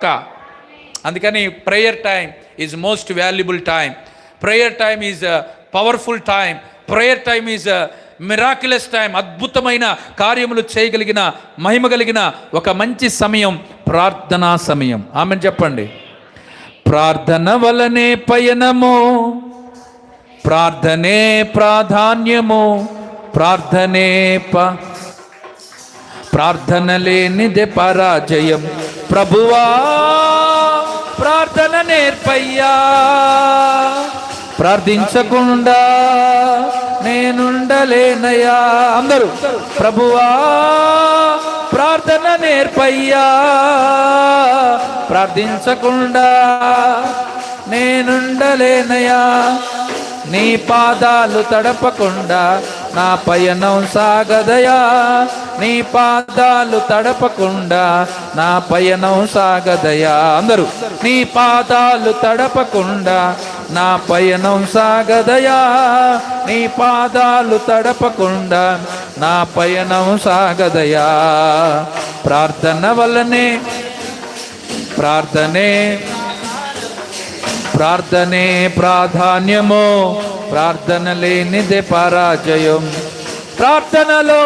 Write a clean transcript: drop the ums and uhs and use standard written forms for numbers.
పక్కా. అందుకని prayer time is most valuable time. Prayer time is powerful time. Prayer time is miraculous time. అద్భుతమైన కార్యములు చేయగలిగిన, మహిమ కలిగిన ఒక మంచి సమయం ప్రార్థనా సమయం. ఆమెను చెప్పండి. ప్రార్థన వలనే పయనము, ప్రార్థనే ప్రాధాన్యము, ప్రార్థన లేనిదే పరాజయం. ప్రభువా ప్రార్థన నేర్పయ్యా, ప్రార్థించకుండా నేనుండలేనయ్యా. అందరూ ప్రభువా ప్రార్థన నేర్పయ్యా, ప్రార్థించకుండా నేనుండలేనయ్యా. నీ పాదాలు తడపకుండా నా పయనం సాగదయా, నీ పాదాలు తడపకుండా నా పయనం సాగదయా. అందరూ నీ పాదాలు తడపకుండా నా పయనం సాగదయా, నీ పాదాలు తడపకుండా నా పయనం సాగదయా. ప్రార్థన వల్లనే, ప్రార్థనే ప్రాధాన్యము, ప్రార్థన లేనిదే పరాజయం. ప్రార్థనలో